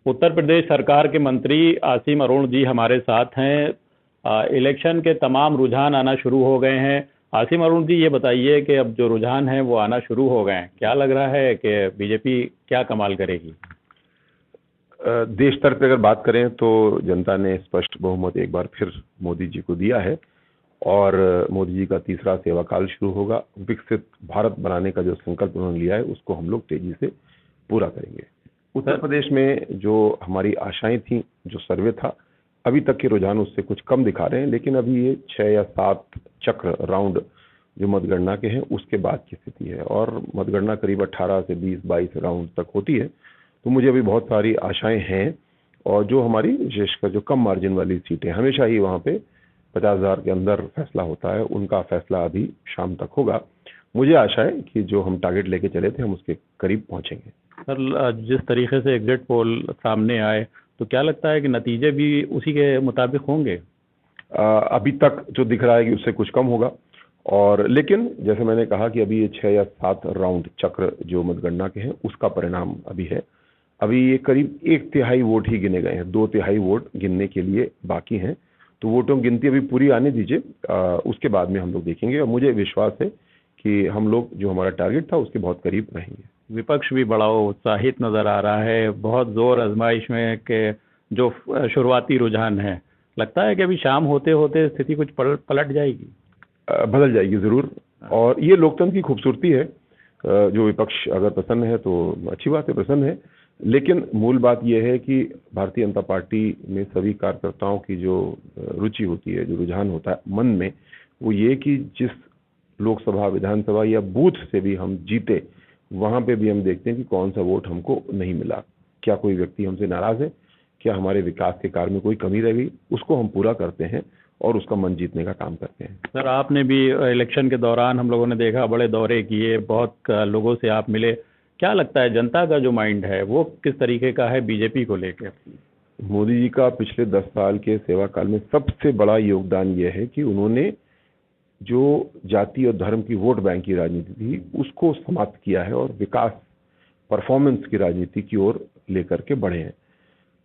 उत्तर प्रदेश सरकार के मंत्री आसिम अरुण जी हमारे साथ हैं। इलेक्शन के तमाम रुझान आना शुरू हो गए हैं। आसिम अरुण जी, ये बताइए कि अब जो रुझान हैं वो आना शुरू हो गए हैं, क्या लग रहा है कि बीजेपी क्या कमाल करेगी? देश स्तर पर अगर बात करें तो जनता ने स्पष्ट बहुमत एक बार फिर मोदी जी को दिया है और मोदी जी का तीसरा सेवा काल शुरू होगा। विकसित भारत बनाने का जो संकल्प उन्होंने लिया है उसको हम लोग तेजी से पूरा करेंगे। उत्तर प्रदेश में जो हमारी आशाएं थी, जो सर्वे था, अभी तक के रुझान उससे कुछ कम दिखा रहे हैं, लेकिन अभी ये 6 या 7 चक्र राउंड जो मतगणना के हैं उसके बाद की स्थिति है और मतगणना करीब 18 से 20-22 राउंड तक होती है। तो मुझे अभी बहुत सारी आशाएं हैं और जो हमारी विशेषकर जो कम मार्जिन वाली सीटें, हमेशा ही वहाँ पे 50,000 के अंदर फैसला होता है, उनका फैसला अभी शाम तक होगा। मुझे आशा है कि जो हम टारगेट लेके चले थे हम उसके करीब पहुंचेंगे। सर, जिस तरीके से एग्जिट पोल सामने आए तो क्या लगता है कि नतीजे भी उसी के मुताबिक होंगे? अभी तक जो दिख रहा है कि उससे कुछ कम होगा, और लेकिन जैसे मैंने कहा कि अभी ये 6 या 7 राउंड चक्र जो मतगणना के हैं उसका परिणाम अभी है। अभी ये करीब 1/3 वोट ही गिने गए हैं, 2/3 वोट गिनने के लिए बाकी हैं। तो वोटों की गिनती अभी पूरी आने दीजिए, उसके बाद में हम लोग देखेंगे और मुझे विश्वास है कि हम लोग जो हमारा टारगेट था उसके बहुत करीब रहेंगे। विपक्ष भी बड़ा उत्साहित नजर आ रहा है, बहुत जोर आजमाइश में के जो शुरुआती रुझान है, लगता है कि अभी शाम होते होते स्थिति कुछ पलट जाएगी। बदल जाएगी जरूर, और ये लोकतंत्र की खूबसूरती है। जो विपक्ष अगर प्रसन्न है तो अच्छी बात है, प्रसन्न है, लेकिन मूल बात यह है कि भारतीय जनता पार्टी में सभी कार्यकर्ताओं की जो रुचि होती है, जो रुझान होता है मन में, वो ये कि जिस लोकसभा, विधानसभा या बूथ से भी हम जीते, वहां पे भी हम देखते हैं कि कौन सा वोट हमको नहीं मिला, क्या कोई व्यक्ति हमसे नाराज है, क्या हमारे विकास के कार्य में कोई कमी रह गई, उसको हम पूरा करते हैं और उसका मन जीतने का काम करते हैं। सर, आपने भी इलेक्शन के दौरान हम लोगों ने देखा, बड़े दौरे किए, बहुत लोगों से आप मिले, क्या लगता है जनता का जो माइंड है वो किस तरीके का है बीजेपी को लेकर? मोदी जी का पिछले 10 साल के सेवा काल में सबसे बड़ा योगदान यह है कि उन्होंने जो जाति और धर्म की वोट बैंक की राजनीति थी उसको समाप्त किया है और विकास, परफॉर्मेंस की राजनीति की ओर लेकर के बढ़े हैं।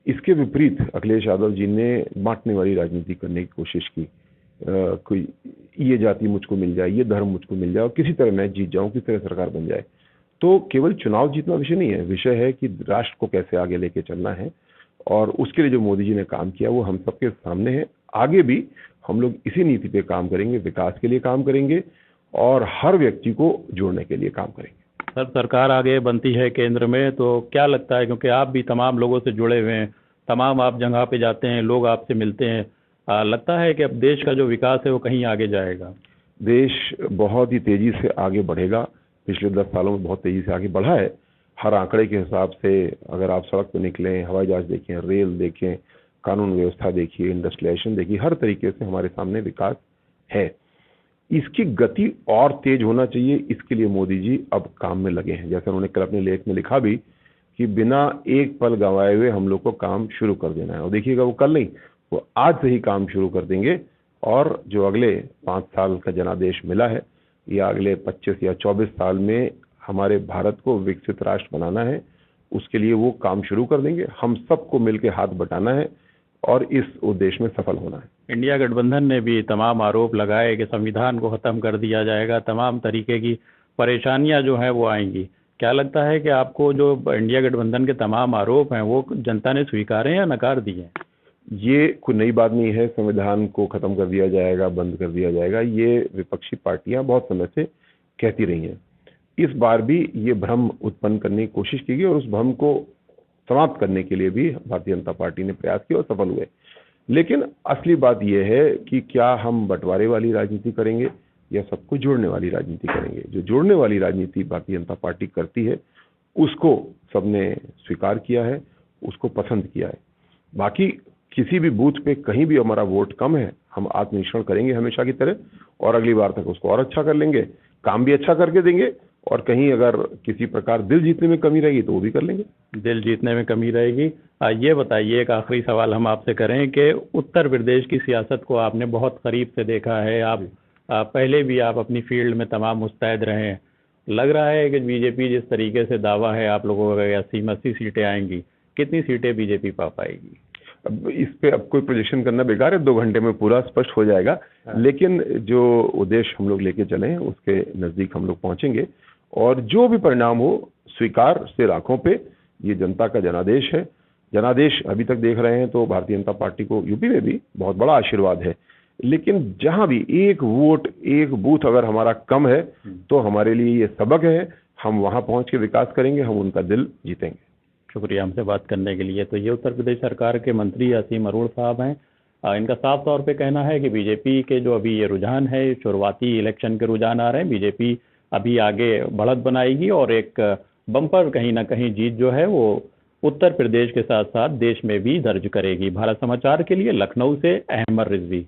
इसके विपरीत अखिलेश यादव जी ने बांटने वाली राजनीति करने की कोशिश की। कोई ये जाति मुझको मिल जाए, ये धर्म मुझको मिल जाए और किसी तरह मैं जीत जाऊं, किसी तरह सरकार बन जाए। तो केवल चुनाव जीतना विषय नहीं है, विषय है कि राष्ट्र को कैसे आगे लेके चलना है, और उसके लिए जो मोदी जी ने काम किया वो हम सबके सामने है। आगे भी हम लोग इसी नीति पे काम करेंगे, विकास के लिए काम करेंगे और हर व्यक्ति को जोड़ने के लिए काम करेंगे। सर, सरकार आगे बनती है केंद्र में, तो क्या लगता है, क्योंकि आप भी तमाम लोगों से जुड़े हुए हैं, तमाम आप जगह पे जाते हैं, लोग आपसे मिलते हैं, लगता है कि अब देश का जो विकास है वो कहीं आगे जाएगा? देश बहुत ही तेजी से आगे बढ़ेगा, पिछले 10 सालों में बहुत तेजी से आगे बढ़ा है। हर आंकड़े के हिसाब से अगर आप सड़क पर निकलें, हवाई जहाज देखें, रेल देखें, कानून व्यवस्था देखिए, इंडस्ट्रियलाइजेशन देखिए, हर तरीके से हमारे सामने विकास है। इसकी गति और तेज होना चाहिए, इसके लिए मोदी जी अब काम में लगे हैं। जैसे उन्होंने कल अपने लेख में लिखा भी कि बिना एक पल गंवाए हुए हम लोग को काम शुरू कर देना है, और देखिएगा वो कल नहीं, वो आज से ही काम शुरू कर देंगे। और जो अगले 5 साल का जनादेश मिला है, या अगले 25 या 24 साल में हमारे भारत को विकसित राष्ट्र बनाना है, उसके लिए वो काम शुरू कर देंगे। हम सबको मिलकर हाथ बटाना है और इस उद्देश्य में सफल होना है। इंडिया गठबंधन ने भी तमाम आरोप लगाए कि संविधान को खत्म कर दिया जाएगा, तमाम तरीके की परेशानियां जो हैं वो आएंगी। क्या लगता है कि आपको जो इंडिया गठबंधन के तमाम आरोप हैं वो जनता ने स्वीकारे या नकार दिए? ये कोई नई बात नहीं है, संविधान को खत्म कर दिया जाएगा, बंद कर दिया जाएगा, ये विपक्षी पार्टियां बहुत समय से कहती रही हैं। इस बार भी ये भ्रम उत्पन्न करने की कोशिश की गई और उस भ्रम को समाप्त करने के लिए भी भारतीय जनता पार्टी ने प्रयास किया और सफल हुए। लेकिन असली बात यह है कि क्या हम बंटवारे वाली राजनीति करेंगे या सबको जोड़ने वाली राजनीति करेंगे। जो जोड़ने वाली राजनीति भारतीय जनता पार्टी करती है उसको सबने स्वीकार किया है, उसको पसंद किया है। बाकी किसी भी बूथ पे कहीं भी हमारा वोट कम है, हम आत्मनिरीक्षण करेंगे हमेशा की तरह, और अगली बार तक उसको और अच्छा कर लेंगे, काम भी अच्छा करके देंगे, और कहीं अगर किसी प्रकार दिल जीतने में कमी रहेगी तो वो भी कर लेंगे। दिल जीतने में कमी रहेगी। ये बताइए, एक आखिरी सवाल हम आपसे करें कि उत्तर प्रदेश की सियासत को आपने बहुत करीब से देखा है, आप पहले भी आप अपनी फील्ड में तमाम मुस्तैद रहे हैं। लग रहा है कि बीजेपी जिस तरीके से दावा है आप लोगों का 80-80 सीटें आएंगी, कितनी सीटें बीजेपी पा पाएगी? अब इस पे अब कोई प्रोजेक्शन करना बेकार है, 2 घंटे में पूरा स्पष्ट हो जाएगा। लेकिन जो उद्देश्य हम लोग लेके चले हैं उसके नजदीक हम लोग पहुंचेंगे, और जो भी परिणाम हो स्वीकार से आंखों पे, ये जनता का जनादेश है। जनादेश अभी तक देख रहे हैं तो भारतीय जनता पार्टी को यूपी में भी बहुत बड़ा आशीर्वाद है, लेकिन जहां भी एक वोट एक बूथ अगर हमारा कम है तो हमारे लिए ये सबक है। हम वहां पहुंच के विकास करेंगे, हम उनका दिल जीतेंगे। शुक्रिया हमसे बात करने के लिए। तो ये उत्तर प्रदेश सरकार के मंत्री असीम अरुण साहब हैं। इनका साफ तौर पे कहना है कि बीजेपी के जो अभी ये रुझान है, शुरुआती इलेक्शन के रुझान आ रहे हैं, बीजेपी अभी आगे बढ़त बनाएगी और एक बम्पर कहीं ना कहीं जीत जो है वो उत्तर प्रदेश के साथ साथ देश में भी दर्ज करेगी। भारत समाचार के लिए लखनऊ से अहमद रिजवी।